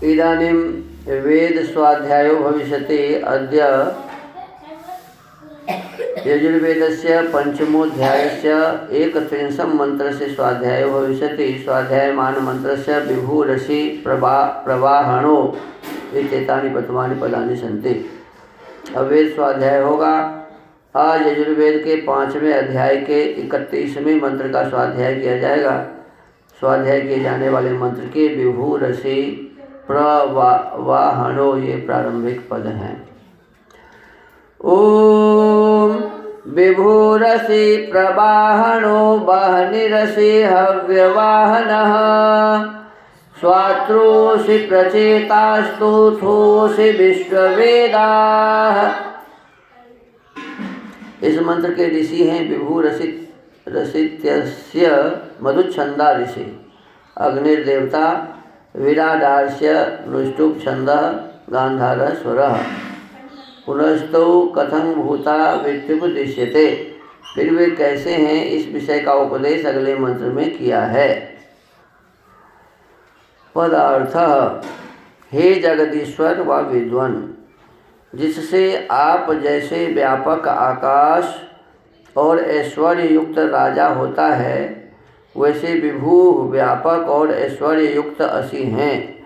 इदानीं वेद स्वाध्यायो भविष्यति। अद्य यजुर्वेदस्य पंचमोऽध्यायस्य 31 मन्त्रस्य स्वाध्यायो भविष्यति। स्वाध्यायमान मन्त्रस्य विभूरसि प्रवाहणो इत्येतानि प्रथमानि पदानि सन्ति। अब वेद स्वाध्याय होगा। आज यजुर्वेद के 5वें अध्याय के 31वें मंत्र का स्वाध्याय किया जाएगा। स्वाध्याय किए जाने वाले मंत्र के विभूरसि प्रवाहणो ये प्रारंभिक पद हैं। ओम विभूरसि प्रवाहणो वह्निरसि हव्यवाहनः स्वात्रोऽसि प्रचेतास्तोथोऽसि विश्ववेदाः। इस मंत्र के ऋषि हैं विभूरसित्यस्य मधुच्छंदा ऋषि, अग्निर्देवता, विराडास्य नुष्टुप छंदः गांधारः स्वरः। पुनस्तौ कथं भूता वित्युपदिश्यते। फिर वे कैसे हैं इस विषय का उपदेश अगले मंत्र में किया है। पदार्थः हे जगदीश्वर व विद्वान, जिससे आप जैसे व्यापक आकाश और ऐश्वर्य युक्त राजा होता है, वैसे विभू व्यापक और ऐश्वर्य युक्त असी हैं।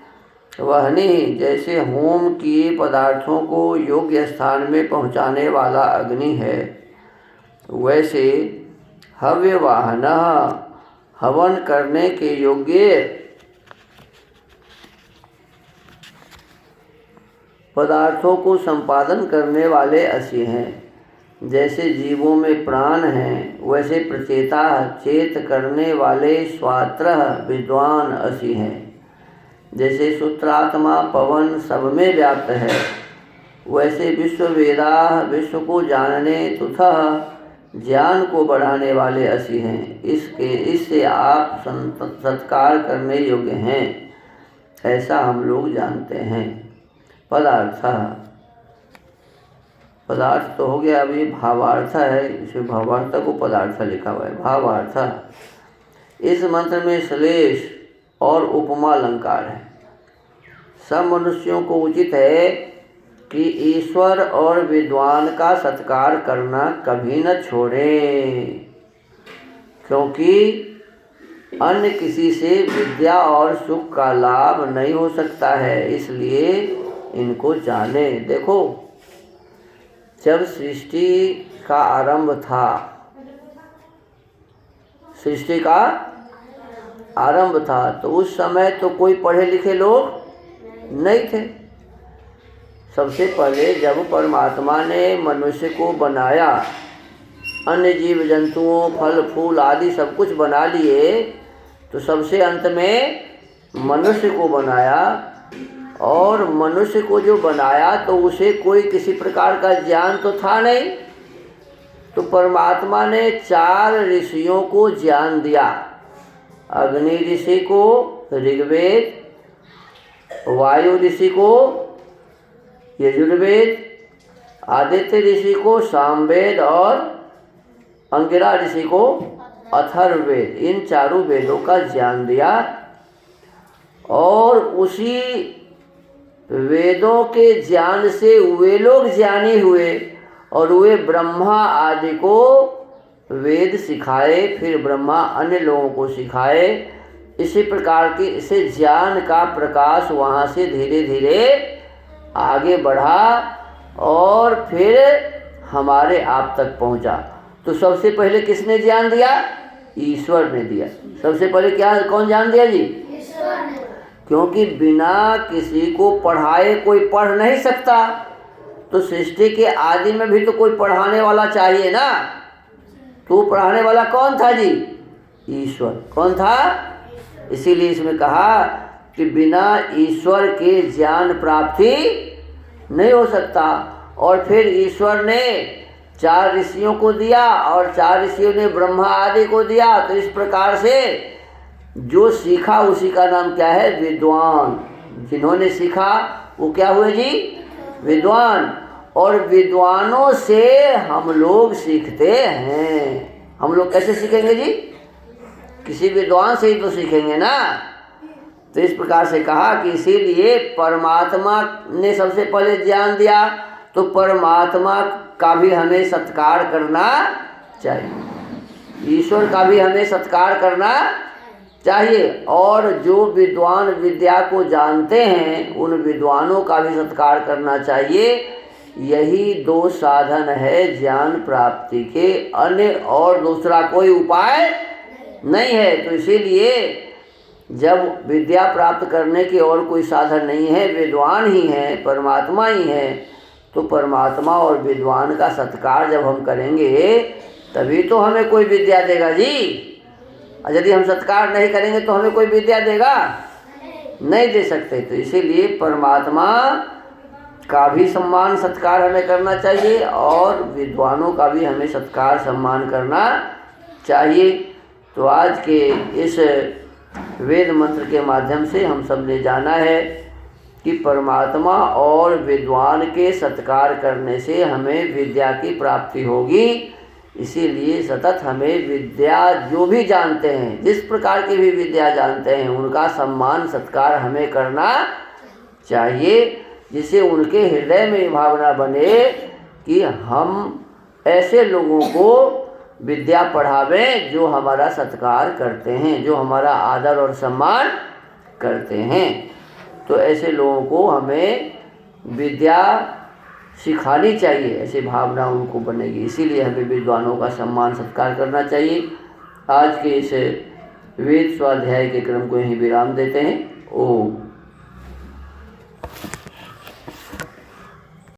वहनि जैसे होम किए पदार्थों को योग्य स्थान में पहुँचाने वाला अग्नि है, वैसे हव्यवाहन हवन करने के योग्य पदार्थों को संपादन करने वाले असी हैं। जैसे जीवों में प्राण हैं, वैसे प्रचेता चेत करने वाले स्वात्र विद्वान असी हैं। जैसे सूत्रात्मा पवन सब में व्याप्त है, वैसे विश्ववेदा विश्व को जानने तथा ज्ञान को बढ़ाने वाले असी हैं। इससे आप सत्कार करने योग्य हैं, ऐसा हम लोग जानते हैं। पदार्थ तो हो गया। अभी भावार्थ है, इसमें भावार्थ को पदार्थ लिखा हुआ है। भावार्थ, इस मंत्र में श्लेष और उपमा अलंकार है। सब मनुष्यों को उचित है कि ईश्वर और विद्वान का सत्कार करना कभी न छोड़ें, क्योंकि अन्य किसी से विद्या और सुख का लाभ नहीं हो सकता है, इसलिए इनको जाने। देखो, जब सृष्टि का आरंभ था, सृष्टि का आरंभ था, तो उस समय तो कोई पढ़े लिखे लोग नहीं थे। सबसे पहले जब परमात्मा ने मनुष्य को बनाया, अन्य जीव जंतुओं फल फूल आदि सब कुछ बना लिए, तो सबसे अंत में मनुष्य को बनाया। और मनुष्य को जो बनाया तो उसे कोई किसी प्रकार का ज्ञान तो था नहीं, तो परमात्मा ने 4 ऋषियों को ज्ञान दिया। अग्नि ऋषि को ऋग्वेद, वायु ऋषि को यजुर्वेद, आदित्य ऋषि को सामवेद और अंगिरा ऋषि को अथर्ववेद, इन 4 वेदों का ज्ञान दिया। और उसी वेदों के ज्ञान से वे लोग ज्ञानी हुए और वे ब्रह्मा आदि को वेद सिखाए, फिर ब्रह्मा अन्य लोगों को सिखाए। इसी प्रकार के इसे ज्ञान का प्रकाश वहाँ से धीरे धीरे आगे बढ़ा और फिर हमारे आप तक पहुँचा। तो सबसे पहले किसने ज्ञान दिया? ईश्वर ने दिया। सबसे पहले कौन ज्ञान दिया जी? ईश्वर ने। क्योंकि बिना किसी को पढ़ाए कोई पढ़ नहीं सकता, तो सृष्टि के आदि में भी तो कोई पढ़ाने वाला चाहिए ना। तो पढ़ाने वाला कौन था जी? ईश्वर। कौन था? इसीलिए इसमें कहा कि बिना ईश्वर के ज्ञान प्राप्ति नहीं हो सकता। और फिर ईश्वर ने 4 ऋषियों को दिया और 4 ऋषियों ने ब्रह्मा आदि को दिया। तो इस प्रकार से जो सीखा उसी का नाम क्या है? विद्वान। जिन्होंने सीखा वो क्या हुए जी? विद्वान। और विद्वानों से हम लोग सीखते हैं। हम लोग कैसे सीखेंगे जी? किसी विद्वान से ही तो सीखेंगे ना। तो इस प्रकार से कहा कि इसीलिए परमात्मा ने सबसे पहले ज्ञान दिया, तो परमात्मा का भी हमें सत्कार करना चाहिए, ईश्वर का भी हमें सत्कार करना चाहिए। और जो विद्वान विद्या को जानते हैं उन विद्वानों का भी सत्कार करना चाहिए। यही दो साधन है ज्ञान प्राप्ति के, अन्य और दूसरा कोई उपाय नहीं है। तो इसीलिए जब विद्या प्राप्त करने की और कोई साधन नहीं है, विद्वान ही है, परमात्मा ही है, तो परमात्मा और विद्वान का सत्कार जब हम करेंगे तभी तो हमें कोई विद्या देगा जी। और यदि हम सत्कार नहीं करेंगे तो हमें कोई विद्या देगा? नहीं दे सकते। तो इसीलिए परमात्मा का भी सम्मान सत्कार हमें करना चाहिए और विद्वानों का भी हमें सत्कार सम्मान करना चाहिए। तो आज के इस वेद मंत्र के माध्यम से हम सब ने जाना है कि परमात्मा और विद्वान के सत्कार करने से हमें विद्या की प्राप्ति होगी। इसीलिए सतत हमें विद्या जो भी जानते हैं, जिस प्रकार की भी विद्या जानते हैं, उनका सम्मान सत्कार हमें करना चाहिए, जिससे उनके हृदय में ये भावना बने कि हम ऐसे लोगों को विद्या पढ़ावें जो हमारा सत्कार करते हैं, जो हमारा आदर और सम्मान करते हैं। तो ऐसे लोगों को हमें विद्या सिखानी चाहिए, ऐसी भावना उनको बनेगी। इसीलिए हमें विद्वानों का सम्मान सत्कार करना चाहिए। आज के इस वेद स्वाध्याय के क्रम को यहीं विराम देते हैं। ओम।